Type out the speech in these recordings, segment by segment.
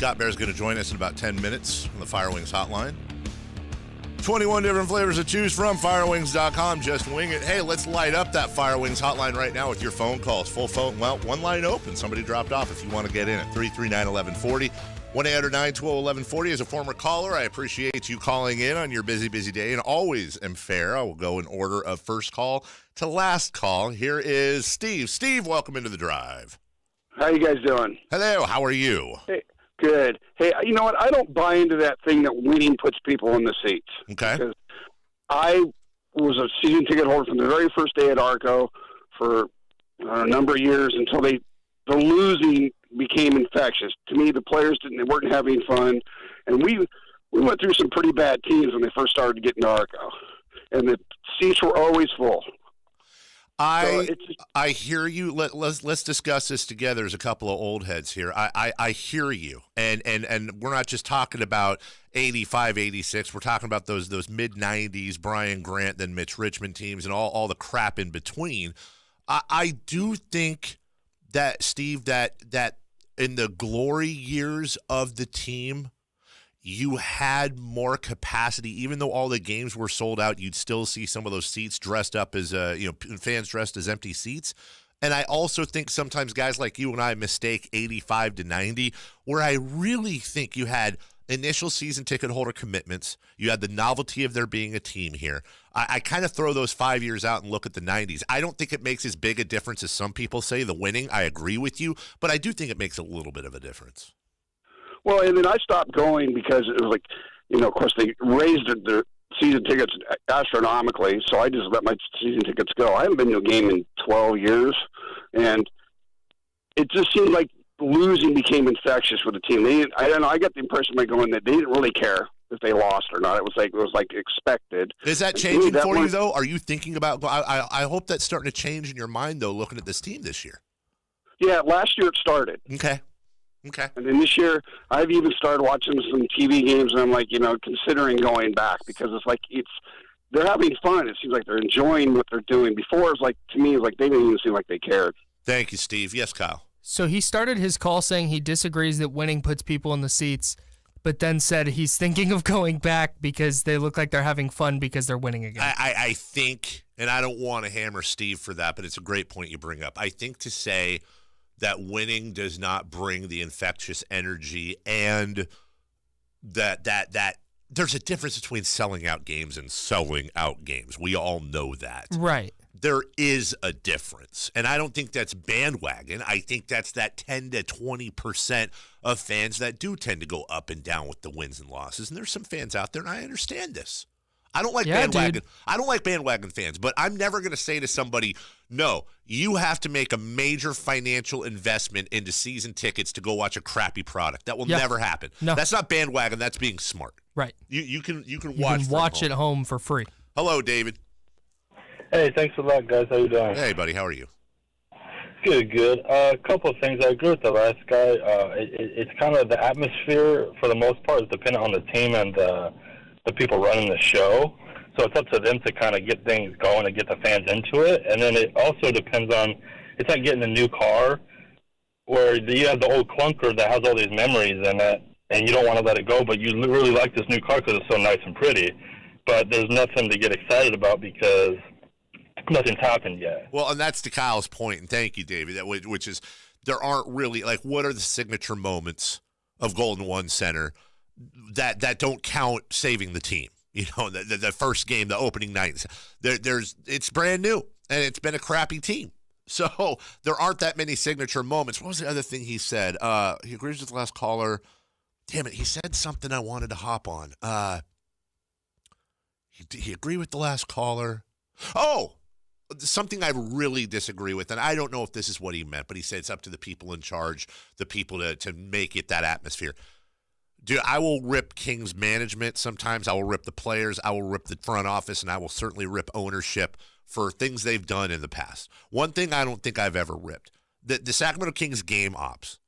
Scott Bair is going to join us in about 10 minutes on the Firewings hotline. 21 different flavors to choose from. Firewings.com. Just wing it. Hey, let's light up that Firewings hotline right now with your phone calls. Full phone. Well, one line open. Somebody dropped off if you want to get in at 339-1140. 1-800-912-1140. As a former caller, I appreciate you calling in on your busy day and always am fair. I will go in order of first call to last call. Here is Steve. Steve, welcome into the drive. How you guys doing? Hello. How are you? Hey, good. Hey, you know what? I don't buy into that thing that winning puts people in the seats. Okay. Because I was a season ticket holder from the very first day at Arco for a number of years until the losing became infectious. To me, the players they weren't having fun, and we went through some pretty bad teams when they first started getting to Arco, and the seats were always full. I hear you. Let's discuss this together as a couple of old heads here. I hear you, and we're not just talking about 85, 86. We're talking about those mid-90s Brian Grant, then Mitch Richmond teams, and all the crap in between. I do think that, Steve, that in the glory years of the team, you had more capacity. Even though all the games were sold out, you'd still see some of those seats dressed up as, fans dressed as empty seats. And I also think sometimes guys like you and I mistake 85 to 90, where I really think you had initial season ticket holder commitments. You had the novelty of there being a team here. I kind of throw those 5 years out and look at the 90s. I don't think it makes as big a difference as some people say, the winning. I agree with you, but I do think it makes a little bit of a difference. Well, and then I stopped going because it was like, of course, they raised their season tickets astronomically, so I just let my season tickets go. I haven't been to a game in 12 years, and it just seemed like losing became infectious with the team. I don't know. I got the impression by going that they didn't really care if they lost or not. It was like expected. Is that changing for you, though? Are you thinking about? I hope that's starting to change in your mind, though, looking at this team this year. Yeah, last year it started. Okay. And then this year, I've even started watching some TV games, and I'm like, considering going back because it's like they're having fun. It seems like they're enjoying what they're doing. Before, it was like, to me, it was like they didn't even seem like they cared. Thank you, Steve. Yes, Kyle. So he started his call saying he disagrees that winning puts people in the seats, but then said he's thinking of going back because they look like they're having fun because they're winning again. I think, and I don't want to hammer Steve for that, but it's a great point you bring up. I think to say that winning does not bring the infectious energy, and that there's a difference between selling out games and selling out games. We all know that. Right. There is a difference, and I don't think that's bandwagon. I think that's that 10 to 20% of fans that do tend to go up and down with the wins and losses, and there's some fans out there, and I understand this. I don't like bandwagon. Dude. I don't like bandwagon fans, but I'm never going to say to somebody, no, you have to make a major financial investment into season tickets to go watch a crappy product. That will never happen. No. That's not bandwagon. That's being smart. Right. You can watch at home for free. Hello, David. Hey, thanks a lot, guys. How you doing? Hey, buddy. How are you? Good. A couple of things. I agree with the last guy. It's kind of the atmosphere, for the most part, is dependent on the team and the people running the show. So it's up to them to kind of get things going and get the fans into it. And then it also depends on, it's like getting a new car where you have the old clunker that has all these memories in it, and you don't want to let it go, but you really like this new car because it's so nice and pretty. But there's nothing to get excited about because nothing's happened yet. Well, and that's to Kyle's point, and thank you, David, which is there aren't really, like, what are the signature moments of Golden One Center that don't count saving the team? The first game, the opening night, it's brand new, and it's been a crappy team. So there aren't that many signature moments. What was the other thing he said? He agrees with the last caller. Damn it, he said something I wanted to hop on. He agreed with the last caller. Oh, something I really disagree with, and I don't know if this is what he meant, but he said it's up to the people in charge, the people to make it that atmosphere. Dude, I will rip Kings management sometimes. I will rip the players. I will rip the front office, and I will certainly rip ownership for things they've done in the past. One thing I don't think I've ever ripped, the Sacramento Kings game ops,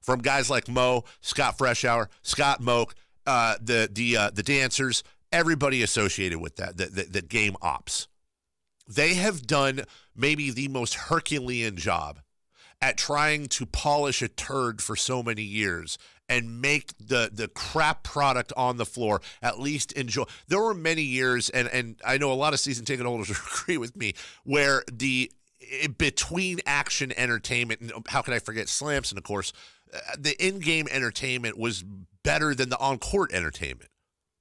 from guys like Mo, Scott Freshour, Scott Moak, the dancers, everybody associated with that, the game ops. They have done maybe the most Herculean job at trying to polish a turd for so many years and make the crap product on the floor at least enjoy. There were many years, and I know a lot of season ticket holders agree with me, where the between action entertainment, and how can I forget Slamson, of course, the in-game entertainment was better than the on-court entertainment.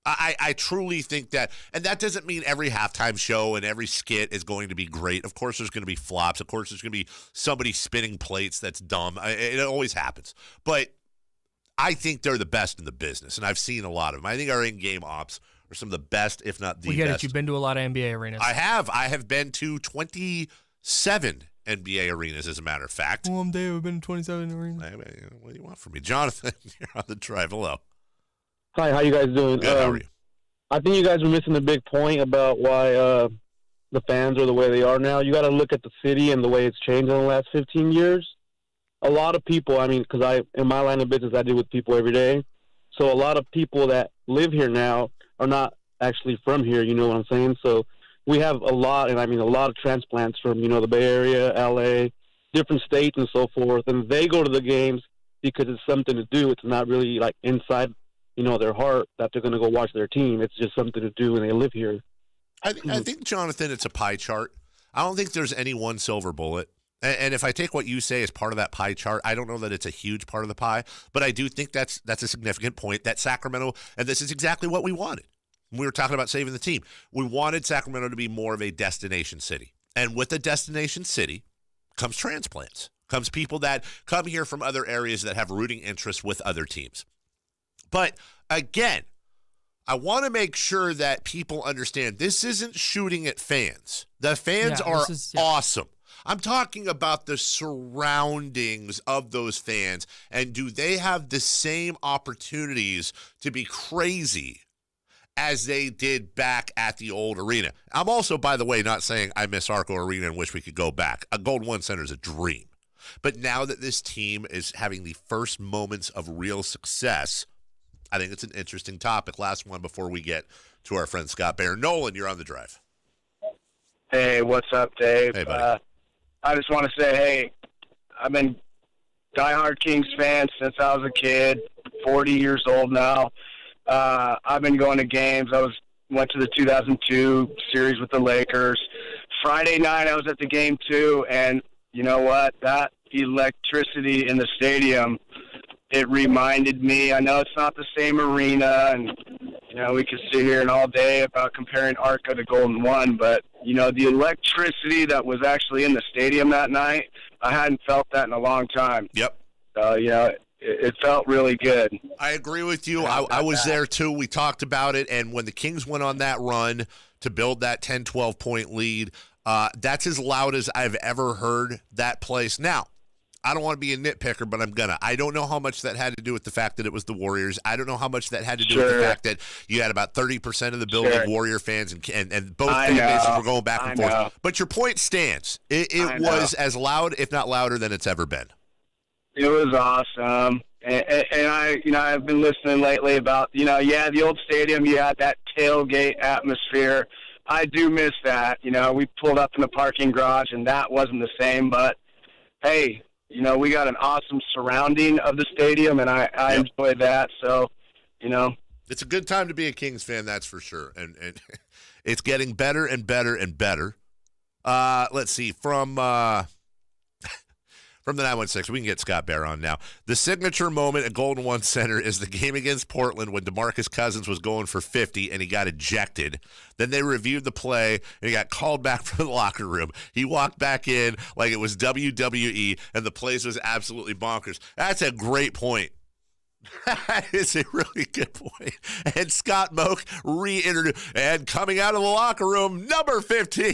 I truly think that, and that doesn't mean every halftime show and every skit is going to be great. Of course, there's going to be flops. Of course, there's going to be somebody spinning plates that's dumb. It always happens. But I think they're the best in the business, and I've seen a lot of them. I think our in-game ops are some of the best, if not the best. We get it. You've been to a lot of NBA arenas. I have. I have been to 27 NBA arenas, as a matter of fact. One day we've been to 27 arenas. What do you want from me? Jonathan, you're on the drive. Hello. Hi, how you guys doing? Good, how are you? I think you guys are missing the big point about why the fans are the way they are now. You got to look at the city and the way it's changed in the last 15 years. A lot of people, because in my line of business, I deal with people every day. So a lot of people that live here now are not actually from here, you know what I'm saying? So we have a lot of transplants from, the Bay Area, LA, different states and so forth. And they go to the games because it's something to do. It's not really like inside their heart that they're going to go watch their team. It's just something to do, and they live here. I think, Jonathan, it's a pie chart. I don't think there's any one silver bullet. And if I take what you say as part of that pie chart, I don't know that it's a huge part of the pie, but I do think that's a significant point that Sacramento, and this is exactly what we wanted. We were talking about saving the team. We wanted Sacramento to be more of a destination city. And with a destination city comes transplants, comes people that come here from other areas that have rooting interests with other teams. But again, I want to make sure that people understand this isn't shooting at fans. The fans are awesome. I'm talking about the surroundings of those fans, and do they have the same opportunities to be crazy as they did back at the old arena? I'm also, by the way, not saying I miss Arco Arena and wish we could go back. A Golden One Center is a dream. But now that this team is having the first moments of real success, I think it's an interesting topic. Last one before we get to our friend Scott Bair. Nolan, you're on the drive. Hey, what's up, Dave? Hey, buddy. I just want to say, hey, I've been diehard Kings fan since I was a kid, 40 years old now. I've been going to games. Went to the 2002 series with the Lakers. Friday night, I was at the game, too, and you know what? That electricity in the stadium, it reminded me, I know it's not the same arena, and, we could sit here and all day about comparing Arca to Golden One, but, the electricity that was actually in the stadium that night, I hadn't felt that in a long time. Yep. So, it felt really good. I agree with you. I was there, too. We talked about it, and when the Kings went on that run to build that 10, 12-point lead, that's as loud as I've ever heard that place. Now, I don't want to be a nitpicker, but I'm gonna. I don't know how much that had to do with the fact that it was the Warriors. I don't know how much that had to do with the fact that you had about 30% of the building Warrior fans, and both fan bases were going back and forth. But your point stands. It was as loud, if not louder, than it's ever been. It was awesome. And I've been listening lately about, the old stadium, you had that tailgate atmosphere. I do miss that. We pulled up in the parking garage, and that wasn't the same. But, hey, we got an awesome surrounding of the stadium, and I enjoy that. So, It's a good time to be a Kings fan, that's for sure. And it's getting better and better and better. Let's see, from the 916, we can get Scott Bair on now. The signature moment at Golden One Center is the game against Portland when DeMarcus Cousins was going for 50 and he got ejected. Then they reviewed the play and he got called back from the locker room. He walked back in like it was WWE and the place was absolutely bonkers. That's a great point. That is a really good point. And Scott Moak reintroduced, and coming out of the locker room, number 15.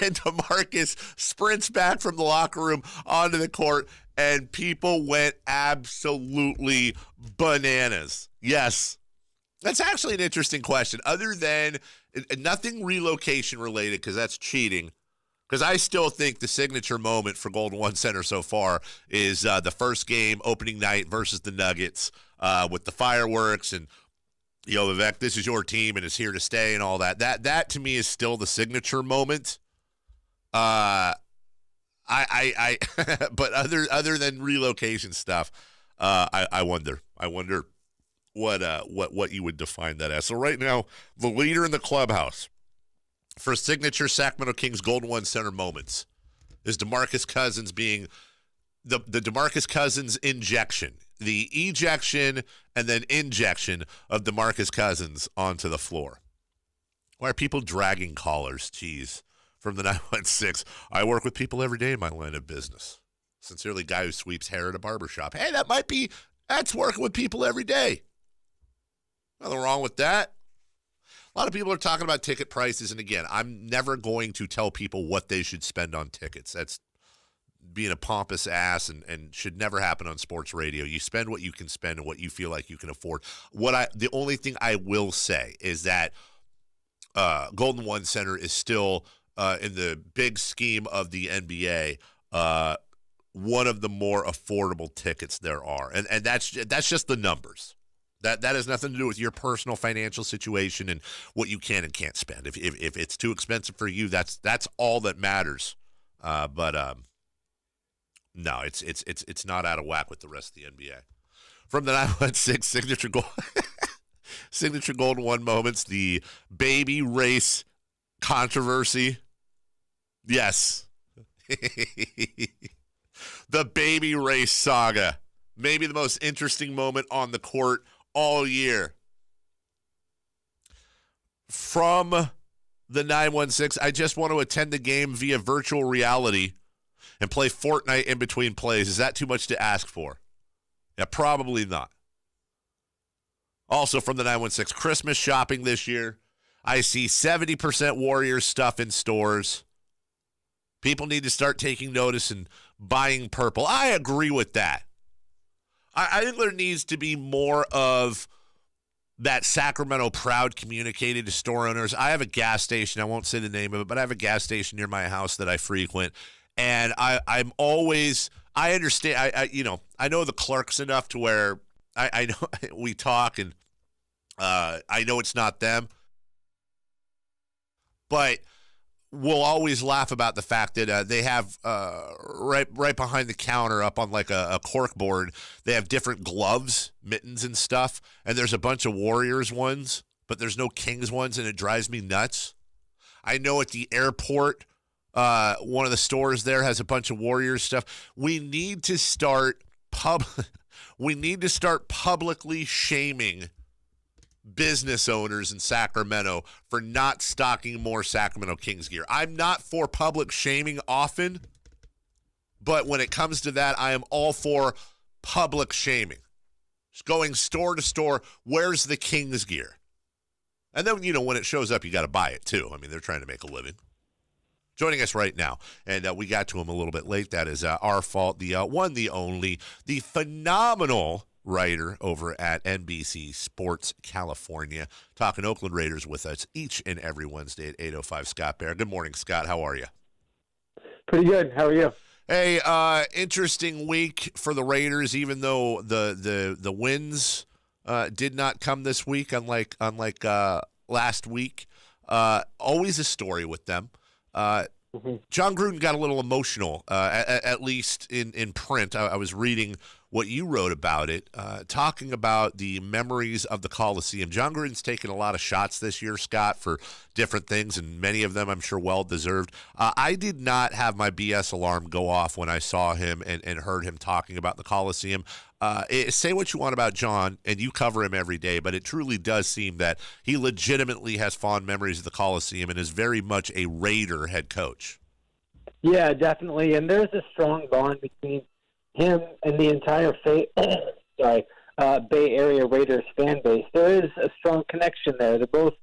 And DeMarcus sprints back from the locker room onto the court, and people went absolutely bananas. Yes. That's actually an interesting question. Other than nothing relocation related, because that's cheating. Because I still think the signature moment for Golden One Center so far is the first game, opening night versus the Nuggets with the fireworks and, Vivek, this is your team and it's here to stay and all that. That to me is still the signature moment. I But other than relocation stuff, I wonder what you would define that as. So right now, the leader in the clubhouse for signature Sacramento Kings Golden One Center moments is DeMarcus Cousins being the DeMarcus Cousins injection, the ejection and then injection of DeMarcus Cousins onto the floor. Why are people dragging callers? Jeez. From the 916, I work with people every day in my line of business. Sincerely, guy who sweeps hair at a barbershop. Hey, that's working with people every day. Nothing wrong with that. A lot of people are talking about ticket prices, and again, I'm never going to tell people what they should spend on tickets. That's being a pompous ass and should never happen on sports radio. You spend what you can spend and what you feel like you can afford. The only thing I will say is that Golden One Center is still, in the big scheme of the NBA, one of the more affordable tickets there are. And that's just the numbers. That has nothing to do with your personal financial situation and what you can and can't spend. If it's too expensive for you, that's all that matters. No, it's not out of whack with the rest of the NBA. From the 916 signature Golden One moments, the baby race controversy. Yes. The baby race saga. Maybe the most interesting moment on the court all year. From the 916, I just want to attend the game via virtual reality and play Fortnite in between plays. Is that too much to ask for? Yeah, probably not. Also from the 916, Christmas shopping this year. I see 70% Warriors stuff in stores. People need to start taking notice and buying purple. I agree with that. I think there needs to be more of that Sacramento proud communicated to store owners. I have a gas station. I won't say the name of it, but I have a gas station near my house that I frequent. And I'm always, I understand, I know the clerks enough to where I know we talk and I know it's not them. But we'll always laugh about the fact that they have right behind the counter up on like a cork board, they have different gloves, mittens and stuff. And there's a bunch of Warriors ones, but there's no Kings ones, and it drives me nuts. I know at the airport, one of the stores there has a bunch of Warriors stuff. We need to start publicly shaming business owners in Sacramento for not stocking more Sacramento Kings gear. I'm not for public shaming often, but when it comes to that, I am all for public shaming. Just going store to store, where's the Kings gear? And then, when it shows up, you got to buy it too. I mean, they're trying to make a living. Joining us right now, and we got to him a little bit late. That is our fault. The one, the only, the phenomenal writer over at NBC Sports California, talking Oakland Raiders with us each and every Wednesday at 8:05. Scott Bair. Good morning, Scott. How are you? Pretty good. How are you? Hey, interesting week for the Raiders, even though the wins did not come this week, unlike last week. Always a story with them. John Gruden got a little emotional, at least in print. I was reading what you wrote about it, talking about the memories of the Coliseum. John Gruden's taken a lot of shots this year, Scott, for different things, and many of them I'm sure well-deserved. I did not have my BS alarm go off when I saw him and heard him talking about the Coliseum. Say what you want about John, and you cover him every day, but it truly does seem that he legitimately has fond memories of the Coliseum and is very much a Raider head coach. Yeah, definitely, and there's a strong bond between him and the entire Bay Area Raiders fan base. There is a strong connection there. They're both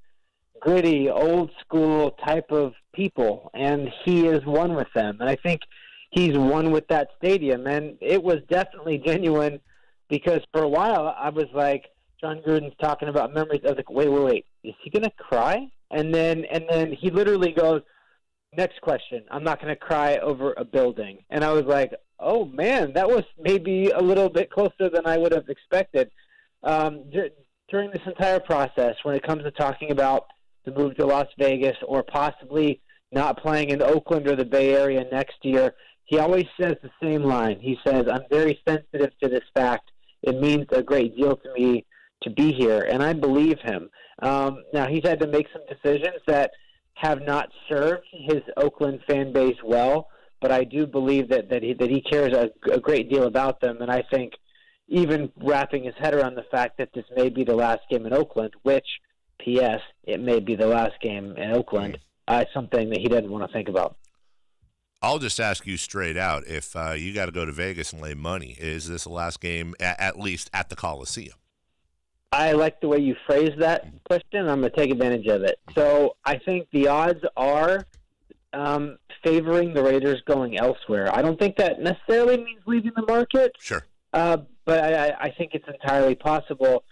gritty, old-school type of people, and he is one with them. And I think he's one with that stadium, and it was definitely genuine because for a while I was like, John Gruden's talking about memories. I was like, wait, is he going to cry? And then he literally goes, next question, I'm not going to cry over a building. And I was like, oh, man, that was maybe a little bit closer than I would have expected. During this entire process, when it comes to talking about the move to Las Vegas or possibly not playing in Oakland or the Bay Area next year, he always says the same line. He says, "I'm very sensitive to this fact. It means a great deal to me to be here," and I believe him. Now, he's had to make some decisions that have not served his Oakland fan base well, but I do believe that he cares a great deal about them, and I think even wrapping his head around the fact that this may be the last game in Oakland, which, P.S., it may be the last game in Oakland, something that he doesn't want to think about. I'll just ask you straight out, if you got to go to Vegas and lay money, is this the last game, at least at the Coliseum? I like the way you phrased that question. I'm going to take advantage of it. So I think the odds are favoring the Raiders going elsewhere. I don't think that necessarily means leaving the market. Sure. But I think it's entirely possible.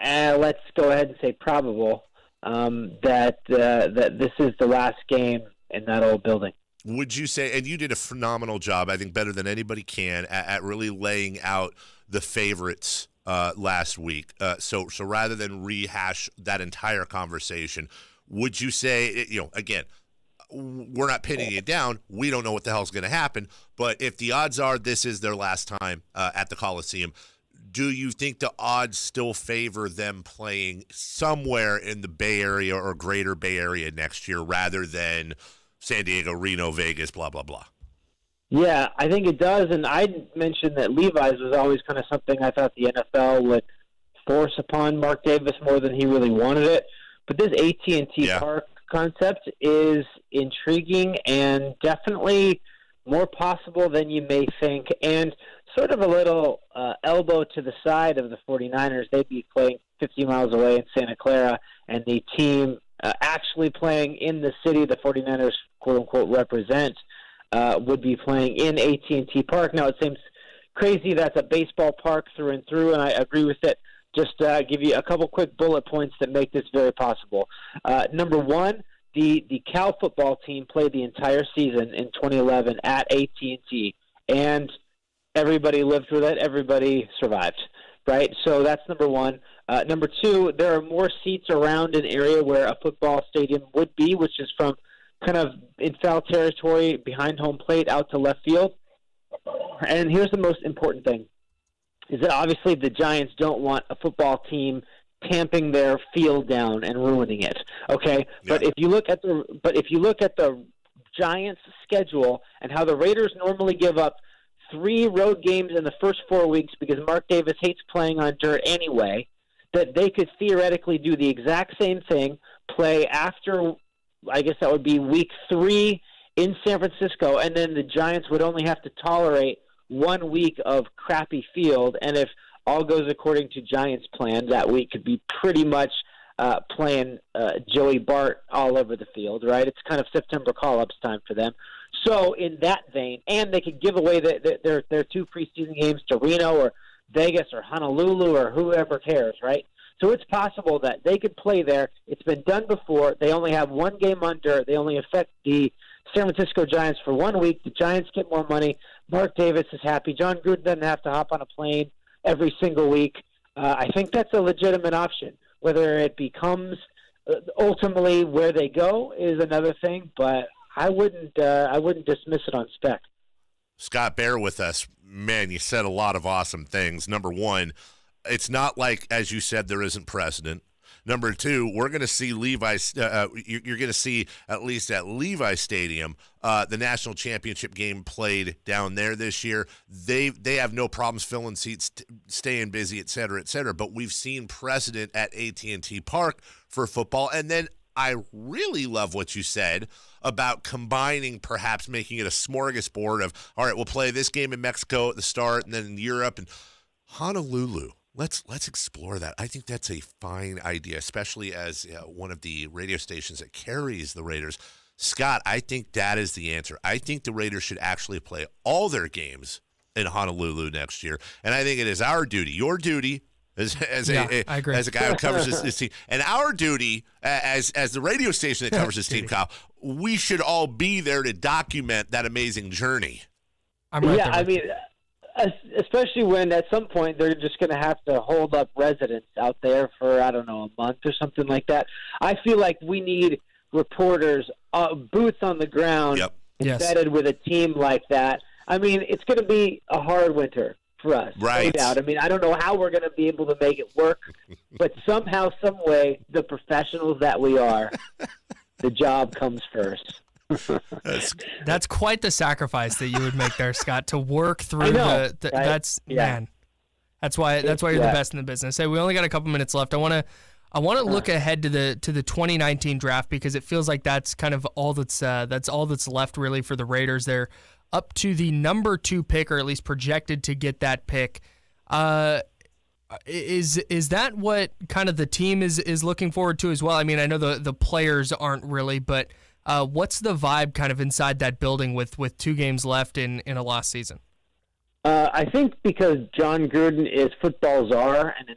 Let's go ahead and say probable that this is the last game in that old building. Would you say, and you did a phenomenal job, I think better than anybody can, at really laying out the favorites last week. So rather than rehash that entire conversation, would you say, again, we're not pinning it down. We don't know what the hell's going to happen. But if the odds are this is their last time at the Coliseum, do you think the odds still favor them playing somewhere in the Bay Area or greater Bay Area next year rather than San Diego, Reno, Vegas, blah, blah, blah? Yeah, I think it does. And I mentioned that Levi's was always kind of something I thought the NFL would force upon Mark Davis more than he really wanted it. But this AT&T Park concept is intriguing and definitely more possible than you may think, and sort of a little elbow to the side of the 49ers. They'd be playing 50 miles away in Santa Clara, and the team actually playing in the city the 49ers quote-unquote represent would be playing in AT&T Park. Now, it seems crazy that's a baseball park through and through, and I agree with it. Just give you a couple quick bullet points that make this very possible. Number one, the Cal football team played the entire season in 2011 at AT&T, and everybody lived through that. Everybody survived, right? So that's number one. Number two, there are more seats around an area where a football stadium would be, which is from kind of in foul territory behind home plate out to left field. And here's the most important thing, is that obviously the Giants don't want a football team tamping their field down and ruining it. Okay, yeah. But if you look at the Giants' schedule and how the Raiders normally give up 3 road games in the first 4 weeks because Mark Davis hates playing on dirt anyway, that they could theoretically do the exact same thing, play after, I guess that would be week 3 in San Francisco, and then the Giants would only have to tolerate 1 week of crappy field, and if all goes according to Giants' plan, that week could be pretty much playing Joey Bart all over the field, right? It's kind of September call-ups time for them. So in that vein, and they could give away their 2 preseason games to Reno or Vegas or Honolulu or whoever cares, right? So it's possible that they could play there. It's been done before. They only have 1 game on dirt. They only affect the San Francisco Giants for 1 week. The Giants get more money. Mark Davis is happy. John Gruden doesn't have to hop on a plane every single week. I think that's a legitimate option. Whether it becomes ultimately where they go is another thing, but I wouldn't dismiss it on spec. Scott Bair with us. Man, you said a lot of awesome things. Number one, it's not like, as you said, there isn't precedent. Number two, we're going to see Levi's. You're going to see, at least at Levi's Stadium, the national championship game played down there this year. They have no problems filling seats, staying busy, et cetera, et cetera. But we've seen precedent at AT&T Park for football. And then I really love what you said about combining, perhaps making it a smorgasbord of, all right, we'll play this game in Mexico at the start, and then in Europe and Honolulu. Let's explore that. I think that's a fine idea, especially as one of the radio stations that carries the Raiders. Scott, I think that is the answer. I think the Raiders should actually play all their games in Honolulu next year, and I think it is our duty, your duty, as a guy who covers this team, and our duty as the radio station that covers this team, Kyle, we should all be there to document that amazing journey. I mean, especially when at some point they're just going to have to hold up residents out there for, I don't know, a month or something like that. I feel like we need reporters, boots on the ground, Yes. embedded with a team like that. I mean, it's going to be a hard winter for us. Right. No doubt. I mean, I don't know how we're going to be able to make it work, but somehow, some way, the professionals that we are, the job comes first. That's quite the sacrifice that you would make there, Scott, to work through I know, right? Yeah. Man. That's why you're the best in the business. Hey, we only got a couple minutes left. I want to look ahead to the 2019 draft because it feels like that's kind of all that's left really for the Raiders. They're up to the number 2 pick, or at least projected to get that pick. Is that what kind of the team is looking forward to as well? I mean, I know the players aren't really, but what's the vibe kind of inside that building with 2 games left in a lost season? I think because John Gruden is football czar and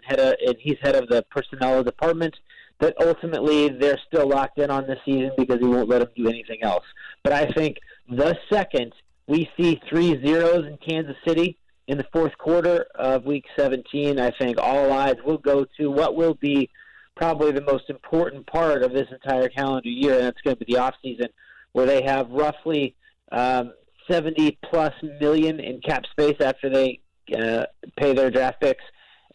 he's head of the personnel department, that ultimately they're still locked in on this season because he won't let them do anything else. But I think the second we see 3 zeros in Kansas City in the fourth quarter of Week 17, I think all eyes will go to what will be probably the most important part of this entire calendar year, and that's going to be the offseason, where they have roughly $70+ million in cap space after they pay their draft picks,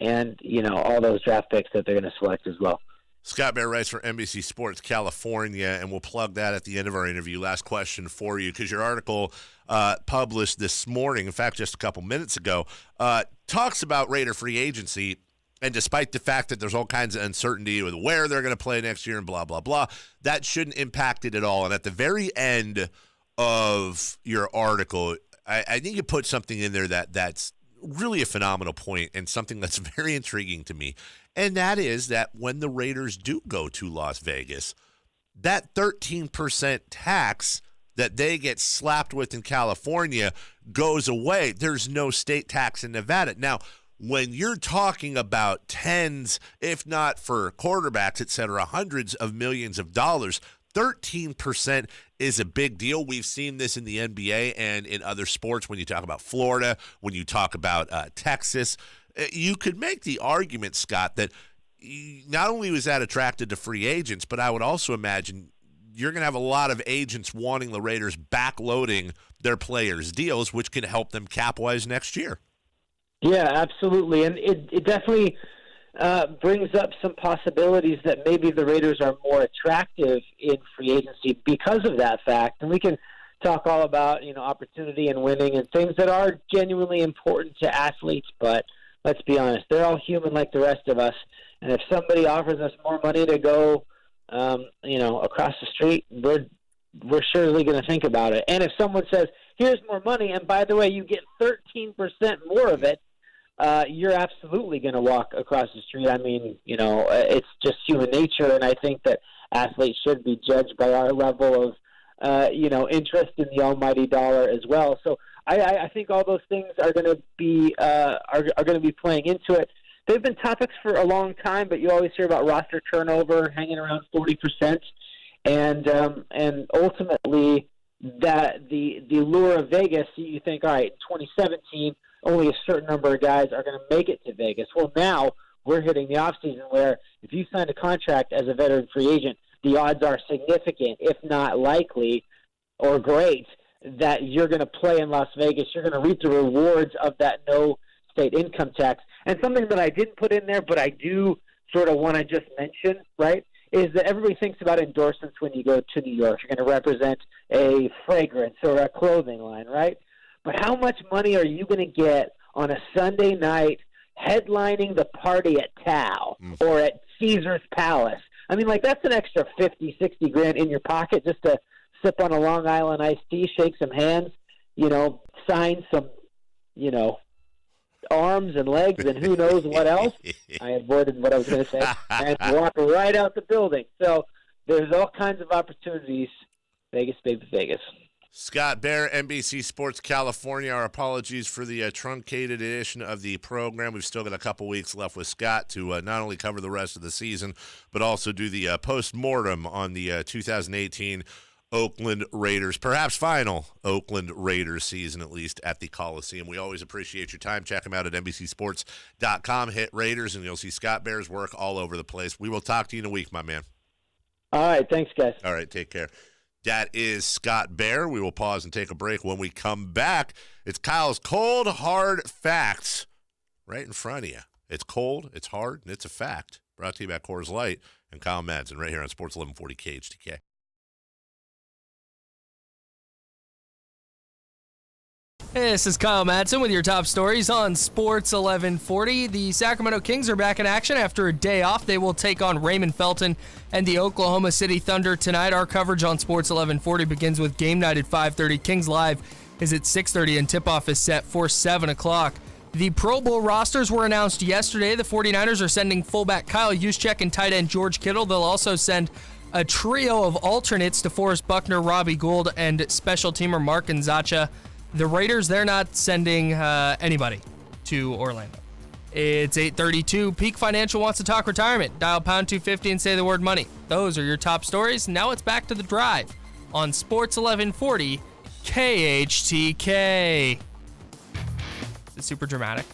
and all those draft picks that they're going to select as well. Scott Bair writes for NBC Sports California, and we'll plug that at the end of our interview. Last question for you, because your article published this morning, in fact, just a couple minutes ago, talks about Raider free agency. And despite the fact that there's all kinds of uncertainty with where they're going to play next year and blah, blah, blah, that shouldn't impact it at all. And at the very end of your article, I think you put something in there that's really a phenomenal point and something that's very intriguing to me. And that is that when the Raiders do go to Las Vegas, that 13% tax that they get slapped with in California goes away. There's no state tax in Nevada. Now, when you're talking about tens, if not for quarterbacks, et cetera, hundreds of millions of dollars, 13% is a big deal. We've seen this in the NBA and in other sports when you talk about Florida, when you talk about Texas. You could make the argument, Scott, that not only was that attracted to free agents, but I would also imagine you're going to have a lot of agents wanting the Raiders backloading their players' deals, which can help them cap-wise next year. Yeah, absolutely. And it definitely brings up some possibilities that maybe the Raiders are more attractive in free agency because of that fact. And we can talk all about, opportunity and winning and things that are genuinely important to athletes, but let's be honest, they're all human like the rest of us. And if somebody offers us more money to go, across the street, we're surely going to think about it. And if someone says, here's more money, and by the way, you get 13% more of it, you're absolutely going to walk across the street. I mean, it's just human nature, and I think that athletes should be judged by our level of, interest in the almighty dollar as well. So I think all those things are going to be are going to be playing into it. They've been topics for a long time, but you always hear about roster turnover hanging around 40%, and ultimately that the lure of Vegas. You think, all right, in 2017, only a certain number of guys are going to make it to Vegas. Well, now we're hitting the offseason where if you sign a contract as a veteran free agent, the odds are significant, if not likely or great, that you're going to play in Las Vegas. You're going to reap the rewards of that no state income tax. And something that I didn't put in there, but I do sort of want to just mention, right, is that everybody thinks about endorsements when you go to New York. You're going to represent a fragrance or a clothing line, right? But how much money are you going to get on a Sunday night headlining the party at Tao or at Caesar's Palace? I mean, that's an extra 50, 60 grand in your pocket just to sip on a Long Island iced tea, shake some hands, sign some, arms and legs and who knows what else. I avoided what I was going to say, and walk right out the building. So there's all kinds of opportunities. Vegas, baby, Vegas. Scott Bair, NBC Sports California. Our apologies for the truncated edition of the program. We've still got a couple weeks left with Scott to not only cover the rest of the season, but also do the post-mortem on the 2018 Oakland Raiders, perhaps final Oakland Raiders season, at least at the Coliseum. We always appreciate your time. Check them out at NBCSports.com. Hit Raiders, and you'll see Scott Bair's work all over the place. We will talk to you in a week, my man. All right. Thanks, guys. All right. Take care. That is Scott Bair. We will pause and take a break. When we come back, it's Kyle's cold, hard facts right in front of you. It's cold, it's hard, and it's a fact. Brought to you by Coors Light and Kyle Madsen right here on Sports 1140 KHTK. Hey, this is Kyle Madsen with your top stories on Sports 1140. The Sacramento Kings are back in action after a day off. They will take on Raymond Felton and the Oklahoma City Thunder tonight. Our coverage on Sports 1140 begins with game night at 5:30. Kings Live is at 6:30, and tip-off is set for 7 o'clock. The Pro Bowl rosters were announced yesterday. The 49ers are sending fullback Kyle Juszczyk and tight end George Kittle. They'll also send a trio of alternates to Forrest Buckner, Robbie Gould, and special teamer Mark Nzacha. The Raiders, they're not sending anybody to Orlando. It's 8:32. Peak Financial wants to talk retirement. Dial pound 250 and say the word money. Those are your top stories. Now it's back to the drive on Sports 1140 KHTK. It's super dramatic.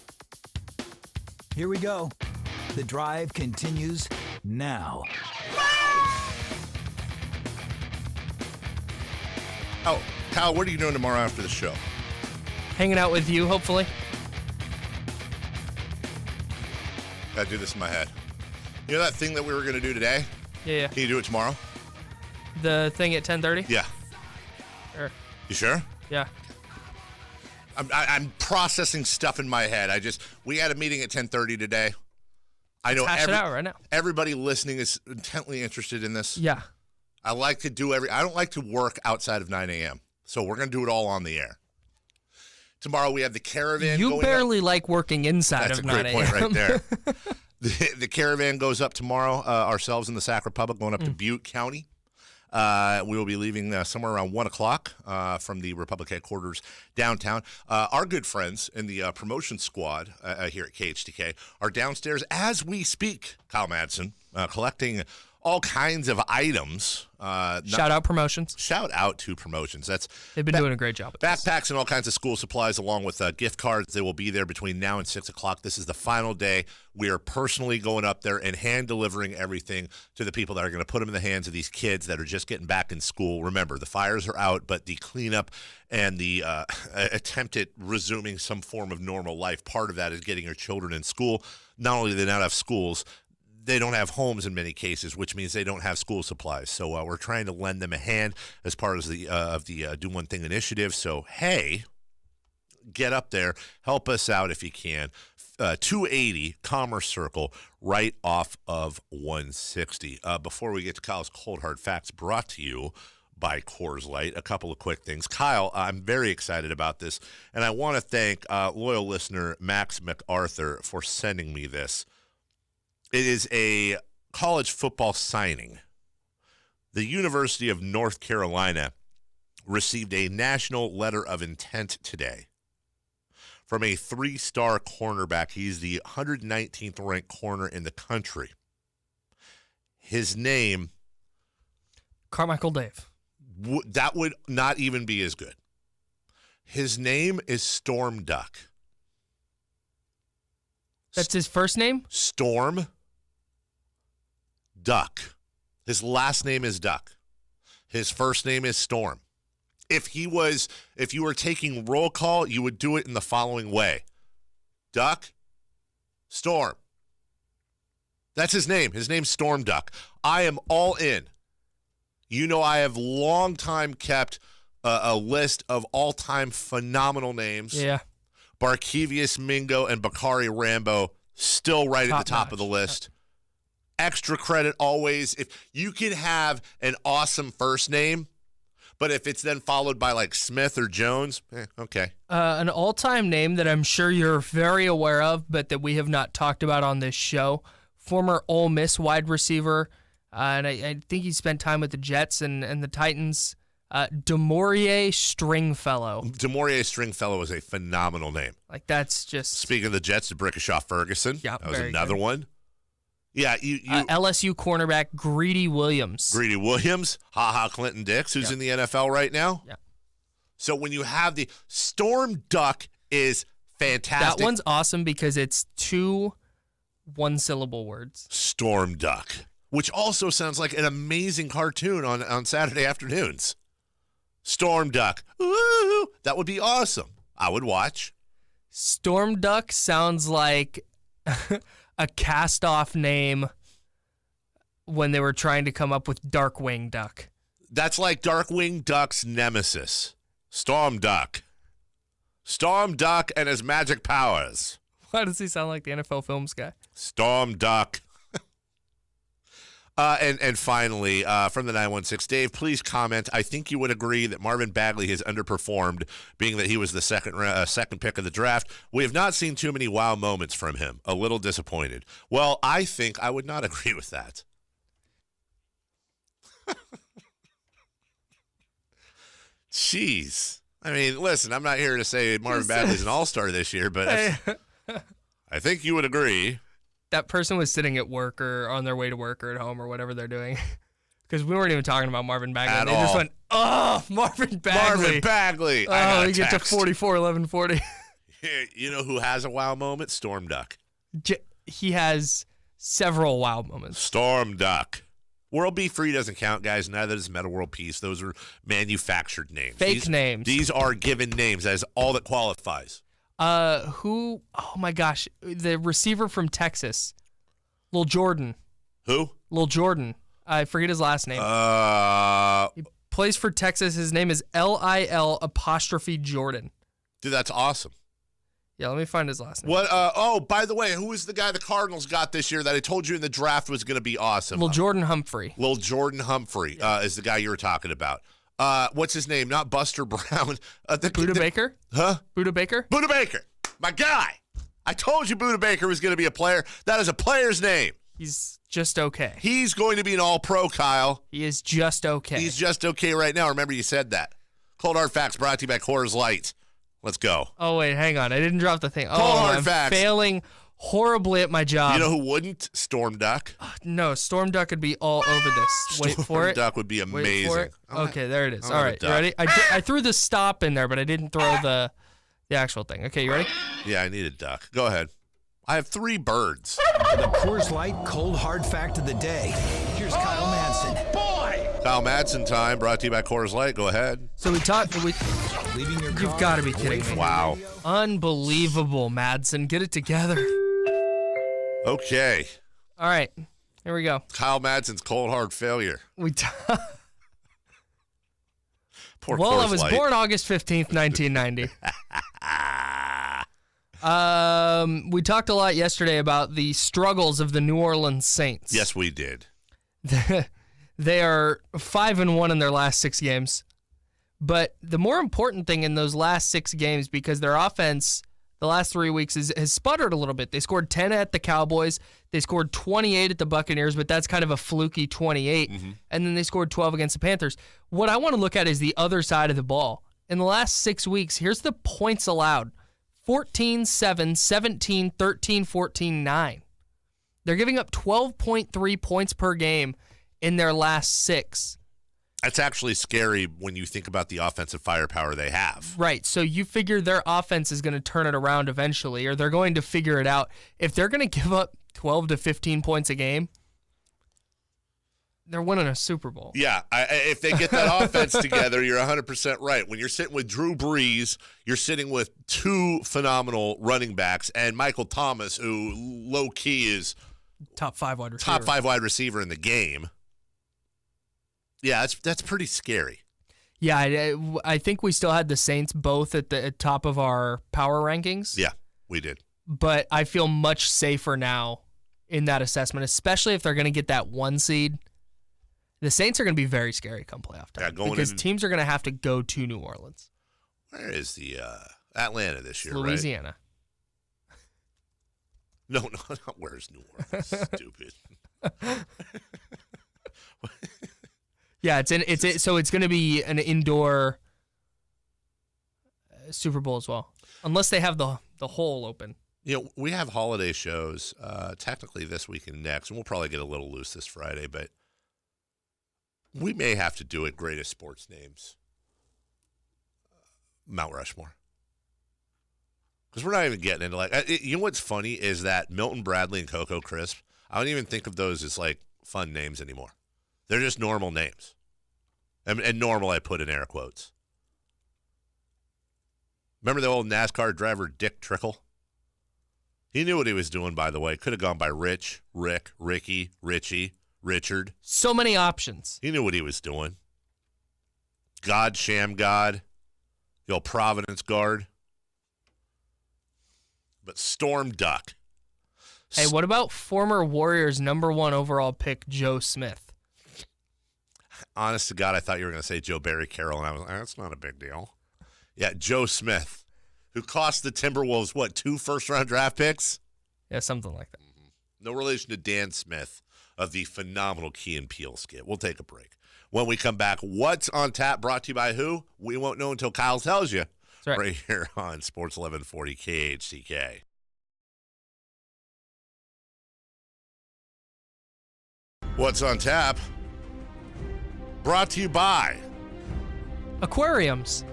Here we go. The drive continues now. Oh, Kyle, what are you doing tomorrow after the show? Hanging out with you, hopefully. Gotta do this in my head. You know that thing that we were going to do today? Yeah. Can you do it tomorrow? The thing at 10:30? Yeah. Sure. You sure? Yeah. I'm processing stuff in my head. We had a meeting at 10:30 today. I know Hash it out right now. Everybody listening is intently interested in this. Yeah. I like to do I don't like to work outside of 9 a.m. So we're going to do it all on the air. Tomorrow we have the caravan. You barely like working inside of 9 a.m. That's a great point right there. The caravan goes up tomorrow, ourselves in the Sac Republic, going up to Butte County. We will be leaving somewhere around 1 o'clock from the Republic headquarters downtown. Our good friends in the promotion squad here at KHTK are downstairs as we speak, Kyle Madsen, collecting all kinds of items. Shout out promotions. Shout out to promotions. They've been doing a great job with backpacks and all kinds of school supplies, along with gift cards. They will be there between now and 6 o'clock. This is the final day. We are personally going up there and hand delivering everything to the people that are going to put them in the hands of these kids that are just getting back in school. Remember, the fires are out, but the cleanup and the attempt at resuming some form of normal life, part of that is getting your children in school. Not only do they not have schools, they don't have homes in many cases, which means they don't have school supplies. So we're trying to lend them a hand as part of the Do One Thing initiative. So, hey, get up there. Help us out if you can. 280 Commerce Circle right off of 160. Before we get to Kyle's Cold Hard Facts, brought to you by Coors Light, a couple of quick things. Kyle, I'm very excited about this, and I want to thank loyal listener Max MacArthur for sending me this. It is a college football signing. The University of North Carolina received a national letter of intent today from a 3-star cornerback. He's the 119th ranked corner in the country. His name, Carmichael Dave. That would not even be as good. His name is Storm Duck. That's his first name? Storm Duck. His last name is Duck. His first name is Storm. If you were taking roll call, you would do it in the following way. Duck, Storm. That's his name. His name's Storm Duck. I am all in. You know, I have long time kept a list of all-time phenomenal names. Yeah. Barkevius Mingo and Bakari Rambo still right at the top of the list. Extra credit always. If you can have an awesome first name, but if it's then followed by like Smith or Jones, okay. An all-time name that I'm sure you're very aware of, but that we have not talked about on this show, former Ole Miss wide receiver, and I think he spent time with the Jets and the Titans, DeMaurier Stringfellow. DeMaurier Stringfellow is a phenomenal name. Like, that's just... Speaking of the Jets, Brickashaw Ferguson. Yeah, that was another one. Yeah, you LSU cornerback Greedy Williams. Greedy Williams, Clinton Dix, who's in the NFL right now. Yeah. So when you have the Storm Duck is fantastic. That one's awesome because it's 2 one-syllable words. Storm Duck, which also sounds like an amazing cartoon on Saturday afternoons. Storm Duck. Ooh, that would be awesome. I would watch. Storm Duck sounds like a cast-off name when they were trying to come up with Darkwing Duck. That's like Darkwing Duck's nemesis, Storm Duck. Storm Duck and his magic powers. Why does he sound like the NFL Films guy? Storm Duck. And finally, from the 916, Dave, please comment. I think you would agree that Marvin Bagley has underperformed, being that he was the second pick of the draft. We have not seen too many wow moments from him. A little disappointed. Well, I think I would not agree with that. Jeez. I mean, listen, I'm not here to say Marvin Bagley's an all-star this year, but I think you would agree. That person was sitting at work or on their way to work or at home or whatever they're doing. Because we weren't even talking about Marvin Bagley. They just went, oh, Marvin Bagley. Marvin Bagley. Oh, he gets to 44, 11, 40. You know who has a wow moment? Storm Duck. He has several wow moments. Storm Duck. World Beef Free doesn't count, guys. Neither does Meta World Peace. Those are manufactured names. Fake names. These are given names. That is all that qualifies. Who? Oh, my gosh. The receiver from Texas. Lil Jordan. Who? Lil Jordan. I forget his last name. He plays for Texas. His name is LIL' Jordan. Dude, that's awesome. Yeah, let me find his last name. What? Oh, by the way, who is the guy the Cardinals got this year that I told you in the draft was going to be awesome? Lil Jordan Humphrey. Lil Jordan Humphrey is the guy you were talking about. What's his name? Not Buster Brown. Buda Baker? Huh? Buda Baker? Buda Baker. My guy. I told you Buda Baker was going to be a player. That is a player's name. He's just okay. He's going to be an all-pro, Kyle. He is just okay. He's just okay right now. Remember you said that. Cold Hard Facts brought to you by Coors Light. Let's go. Oh, wait, hang on. I didn't drop the thing. Cold Hard I'm Facts. Failing horribly at my job. You know who wouldn't? Storm Duck. No, Storm Duck would be all over this. Wait for it. Storm Duck would be amazing. Wait for it. Okay, there it is. All right, you ready? I threw the stop in there, but I didn't throw the actual thing. Okay, you ready? Yeah, I need a duck. Go ahead. I have 3 birds. The Coors Light Cold Hard Fact of the Day. Here's Kyle Madsen. Kyle Madsen time, brought to you by Coors Light. Go ahead. So we talked. Leaving your car. You've got to be kidding me. Wow. Unbelievable, Madsen. Get it together. Okay. All right, here we go. Kyle Madsen's cold hard failure. Poor well, Coors I was Light. born August 15th, 1990. We talked a lot yesterday about the struggles of the New Orleans Saints. Yes, we did. They are 5-1 in their last 6 games. But the more important thing in those last 6 games, because their offense the last 3 weeks has sputtered a little bit. They scored 10 at the Cowboys. They scored 28 at the Buccaneers, but that's kind of a fluky 28. Mm-hmm. And then they scored 12 against the Panthers. What I want to look at is the other side of the ball. In the last 6 weeks, here's the points allowed. 14, 7, 17, 13, 14, 9. They're giving up 12.3 points per game in their last 6. That's actually scary when you think about the offensive firepower they have. Right. So you figure their offense is going to turn it around eventually, or they're going to figure it out. If they're going to give up 12 to 15 points a game, they're winning a Super Bowl. Yeah, if they get that offense together, you're 100% right. When you're sitting with Drew Brees, you're sitting with 2 phenomenal running backs, and Michael Thomas, who low-key is top 5 wide receiver. Top 5 wide receiver in the game. Yeah, that's pretty scary. Yeah, I think we still had the Saints both at the top of our power rankings. Yeah, we did. But I feel much safer now in that assessment, especially if they're going to get that 1 seed. The Saints are going to be very scary come playoff time because teams are going to have to go to New Orleans. Where is the Atlanta this year, Louisiana. Right? No, not where's New Orleans. Stupid. Yeah, so it's going to be an indoor Super Bowl as well, unless they have the hole open. You know, we have holiday shows technically this week and next, and we'll probably get a little loose this Friday, but we may have to do it greatest sports names. Mount Rushmore. Because we're not even getting into you know what's funny is that Milton Bradley and Coco Crisp, I don't even think of those as like fun names anymore. They're just normal names. And normal I put in air quotes. Remember the old NASCAR driver Dick Trickle? He knew what he was doing, by the way. Could have gone by Rich, Rick, Ricky, Richie, Richard. So many options. He knew what he was doing. God, Sham God, the old Providence guard. But Storm Duck. Hey, what about former Warriors #1 overall pick Joe Smith? Honest to God, I thought you were going to say Joe Barry Carroll, and I was like, that's not a big deal. Yeah, Joe Smith, who cost the Timberwolves, 2 first-round draft picks? Yeah, something like that. No relation to Dan Smith of the phenomenal Key and Peele skit. We'll take a break. When we come back, What's on Tap brought to you by who? We won't know until Kyle tells you. That's right. Right here on Sports 1140 KHCK. What's on Tap brought to you by Aquariums.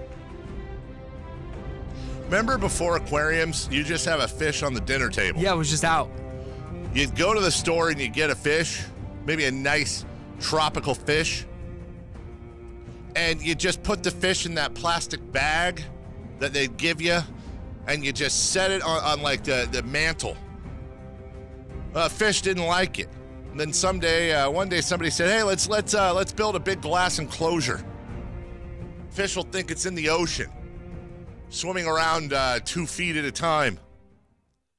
Remember before aquariums, you just have a fish on the dinner table. Yeah, it was just out. You'd go to the store and you'd get a fish, maybe a nice tropical fish, and you just put the fish in that plastic bag that they'd give you, and you just set it on like the mantle. Fish didn't like it. And then one day somebody said, hey, let's build a big glass enclosure. Fish will think it's in the ocean, swimming around 2 feet at a time.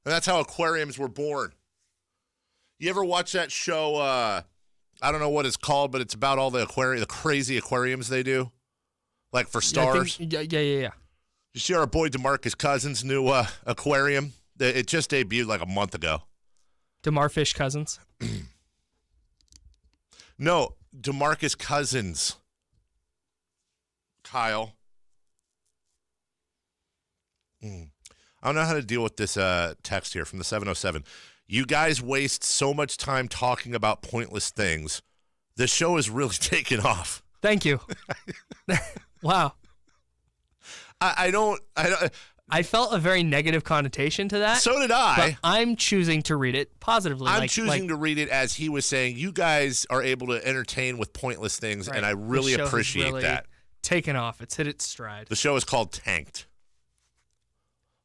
And that's how aquariums were born. You ever watch that show, I don't know what it's called, but it's about all the crazy aquariums they do? Like for stars? Yeah. You see our boy DeMarcus Cousins' new aquarium? It just debuted like a month ago. DeMarfish Cousins? No, DeMarcus Cousins. Kyle. I don't know how to deal with this text here from the 707. You guys waste so much time talking about pointless things. This show is really taking off. Thank you. Wow. I felt a very negative connotation to that. So did I. But I'm choosing to read it positively. I'm choosing to read it as he was saying, you guys are able to entertain with pointless things, right. And I really appreciate that. Taken off. It's hit its stride. The show is called Tanked.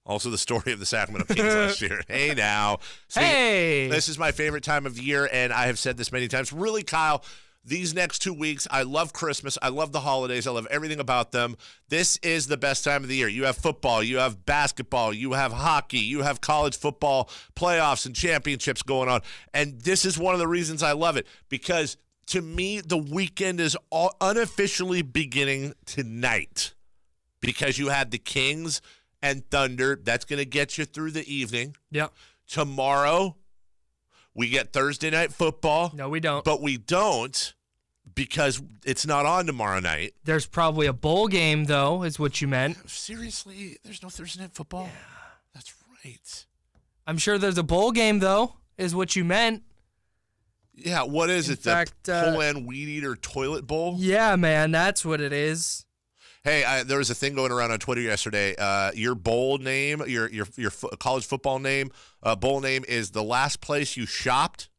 Also the story of the Sacramento Kings last year. Hey, now. Hey! This is my favorite time of year, and I have said this many times. Really, Kyle, these next 2 weeks, I love Christmas. I love the holidays. I love everything about them. This is the best time of the year. You have football. You have basketball. You have hockey. You have college football playoffs and championships going on. And this is one of the reasons I love it, because to me, the weekend is unofficially beginning tonight, because you had the Kings and Thunder. That's going to get you through the evening. Yep. Tomorrow, we get Thursday night football. No, we don't. But we don't, because it's not on tomorrow night. There's probably a bowl game, though, is what you meant. Seriously? There's no Thursday night football? Yeah. That's right. I'm sure there's a bowl game, though, is what you meant. Yeah, what is it? The Poland Weed Eater Toilet Bowl? Yeah, man, that's what it is. Hey, there was a thing going around on Twitter yesterday. Your bowl name, your college football name, bowl name is the last place you shopped,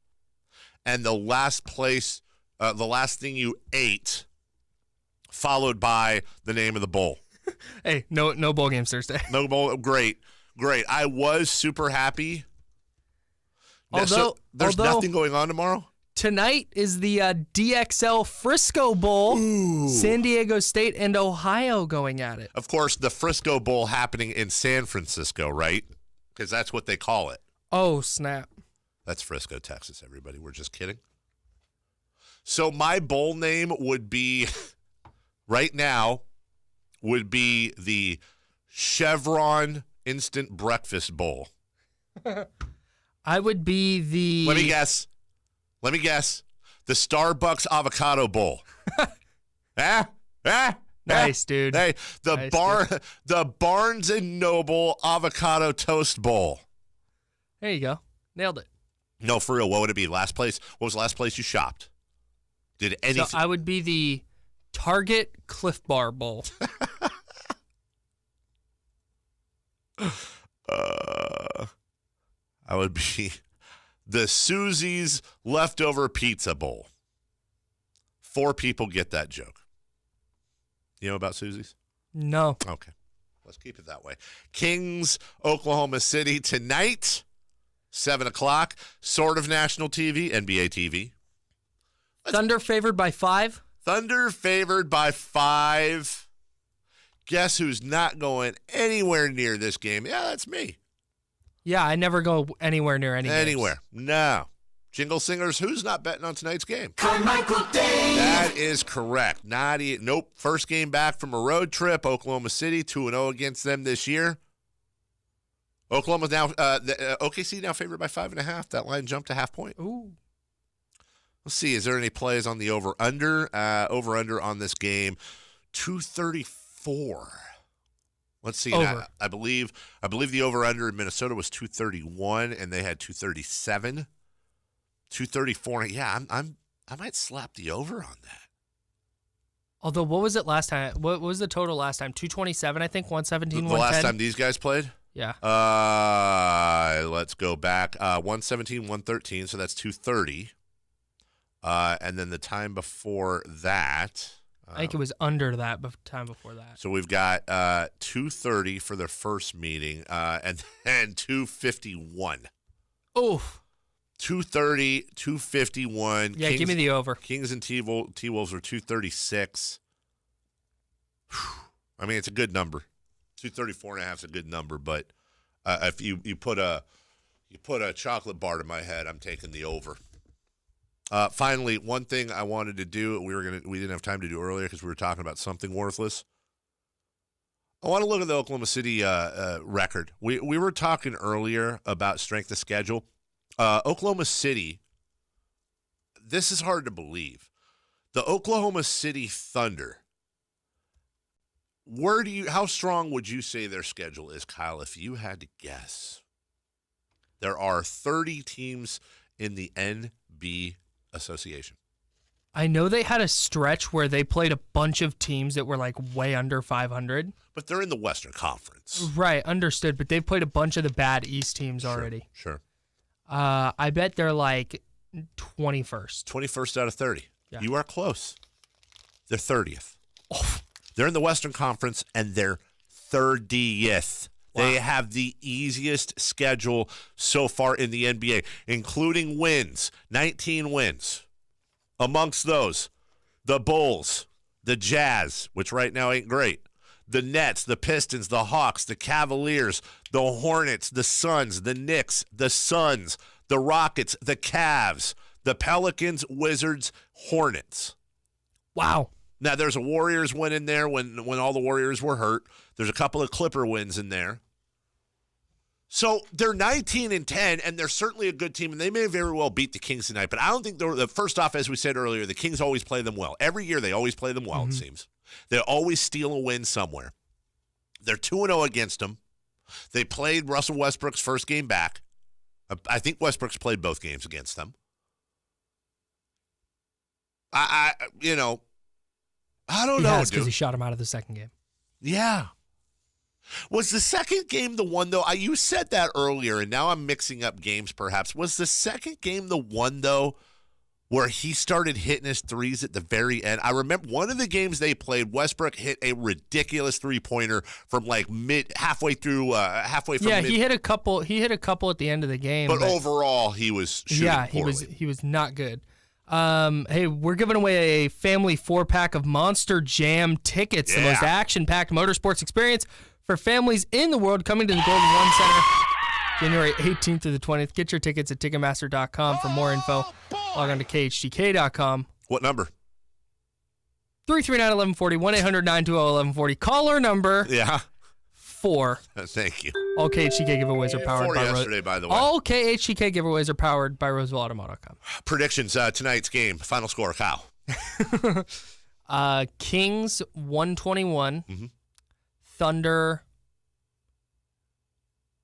and the last place, the last thing you ate, followed by the name of the bowl. Hey, no bowl games Thursday. No bowl. Great. I was super happy. Although there's nothing going on tomorrow. Tonight is the DXL Frisco Bowl. Ooh. San Diego State and Ohio going at it. Of course, the Frisco Bowl happening in San Francisco, right? Because that's what they call it. Oh, snap. That's Frisco, Texas, everybody. We're just kidding. So my bowl name would be, right now, would be the Chevron Instant Breakfast Bowl. I would be the... Let me guess. The Starbucks Avocado Bowl. Nice, dude. Hey, Dude. The Barnes & Noble Avocado Toast Bowl. There you go. Nailed it. No, for real. What would it be? Last place? What was the last place you shopped? Did anything? So I would be the Target Cliff Bar Bowl. I would be the Susie's Leftover Pizza Bowl. 4 people get that joke. You know about Susie's? No. Okay. Let's keep it that way. Kings, Oklahoma City tonight, 7 o'clock. Sort of national TV, NBA TV. Thunder favored by 5? Thunder favored by 5. Guess who's not going anywhere near this game? Yeah, that's me. Yeah, I never go anywhere near any games. Anywhere. No. Jingle singers, who's not betting on tonight's game? Carmichael Day. That is correct. Nope. First game back from a road trip. Oklahoma City, 2-0 against them this year. Oklahoma's now, OKC now favored by 5.5. That line jumped to half point. Ooh. Let's see. Is there any plays on the over-under? Over-under on this game, 234. Let's see. Over. I believe the over-under in Minnesota was 231, and they had 237. 234. Yeah, I might slap the over on that. Although, what was it last time? What was the total last time? 227, I think. 117, the last time these guys played? Yeah. Let's go back. 117, 113, so that's 230. And then the time before that. I think it was under that time before that. So we've got 230 for their first meeting, and then 251. Oof. 230, 251. Yeah, give me the over. Kings and T-Wolves are 236. I mean, it's a good number. 234.5 is a good number, but if you put a chocolate bar to my head, I'm taking the over. Finally, one thing I wanted to do, we didn't have time to do earlier because we were talking about something worthless. I want to look at the Oklahoma City record. We were talking earlier about strength of schedule. Oklahoma City, this is hard to believe. The Oklahoma City Thunder, how strong would you say their schedule is, Kyle, if you had to guess? There are 30 teams in the NB Association. I know they had a stretch where they played a bunch of teams that were like way under 500. But they're in the Western Conference. Right, understood. But they've played a bunch of the bad East teams already. Sure. I bet they're like 21st. 21st out of 30. Yeah. You are close. They're 30th. Oh. They're in the Western Conference, and they're 30th. Wow. They have the easiest schedule so far in the NBA, including wins, 19 wins. Amongst those, the Bulls, the Jazz, which right now ain't great, the Nets, the Pistons, the Hawks, the Cavaliers, the Hornets, the Suns, the Knicks, the Suns, the Rockets, the Cavs, the Pelicans, Wizards, Hornets. Wow. Now, there's a Warriors win in there when all the Warriors were hurt. There's a couple of Clipper wins in there. So they're 19-10, and they're certainly a good team, and they may very well beat the Kings tonight. But I don't think first off, as we said earlier, the Kings always play them well. Every year they always play them well, It seems. They always steal a win somewhere. They're 2-0 against them. They played Russell Westbrook's first game back. I think Westbrook's played both games against them. I don't know. Because he shot him out of the second game. Yeah. Was the second game the one, though? You said that earlier, and now I'm mixing up games perhaps. Was the second game the one, though, where he started hitting his threes at the very end? I remember one of the games they played, Westbrook hit a ridiculous three-pointer from like halfway from he hit a couple at the end of the game. But overall, he was shooting poorly. he was not good. Hey, we're giving away a family 4-pack of Monster Jam tickets, the most action-packed motorsports experience for families in the world, coming to the Golden One Center January 18th through the 20th. Get your tickets at Ticketmaster.com for more info. Log on to KHTK.com. What number? 339-1140, 1-800-920-1140. Caller number 4. Thank you. All KHTK giveaways are powered by yesterday, by the way. All KHTK giveaways are powered by RoosevilleAutomo.com. Predictions, tonight's game. Final score, Kyle. Kings 121. Mm-hmm. Thunder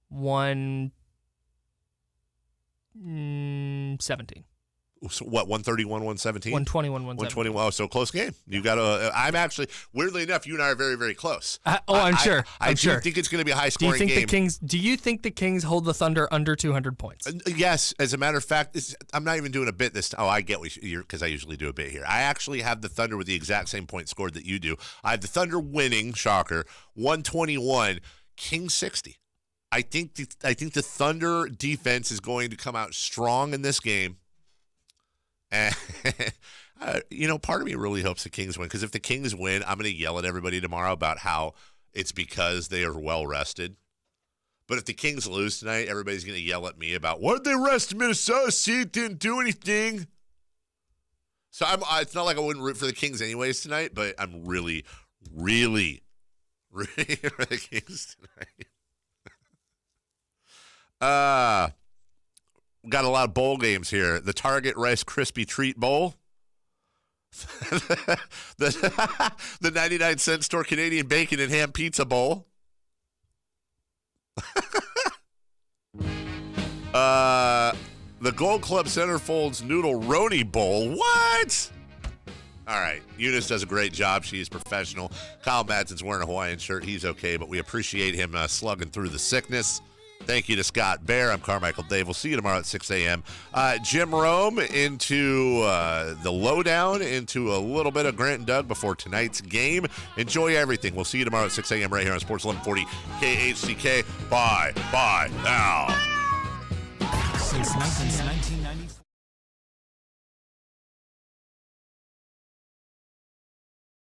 117. what, 131, 117? 121, 117. 121. Oh, so close game. You got to. I'm actually, weirdly enough, you and I are very, very close. I'm sure. I sure. think it's going to be a high scoring game. Do you think the Kings hold the Thunder under 200 points? Yes. As a matter of fact, I'm not even doing a bit this time. Oh, I get what you're, because I usually do a bit here. I actually have the Thunder with the exact same point scored that you do. I have the Thunder winning, shocker, 121, Kings 60. I think the Thunder defense is going to come out strong in this game. And, part of me really hopes the Kings win, because if the Kings win, I'm going to yell at everybody tomorrow about how it's because they are well rested. But if the Kings lose tonight, everybody's going to yell at me about, why'd they rest Minnesota? See, it didn't do anything. So it's not like I wouldn't root for the Kings anyways tonight, but I'm really, really rooting for the Kings tonight. Got a lot of bowl games here. The Target Rice Krispie Treat Bowl. the 99-cent store Canadian Bacon and Ham Pizza Bowl. The Gold Club Centerfolds Noodle Roni Bowl. What? All right. Eunice does a great job. She is professional. Kyle Madsen's wearing a Hawaiian shirt. He's okay, but we appreciate him slugging through the sickness. Thank you to Scott Bair. I'm Carmichael Dave. We'll see you tomorrow at 6 a.m. Jim Rome into the lowdown, into a little bit of Grant and Doug before tonight's game. Enjoy everything. We'll see you tomorrow at 6 a.m. right here on Sports 1140 KHCK. Bye. Bye now. Since 1994.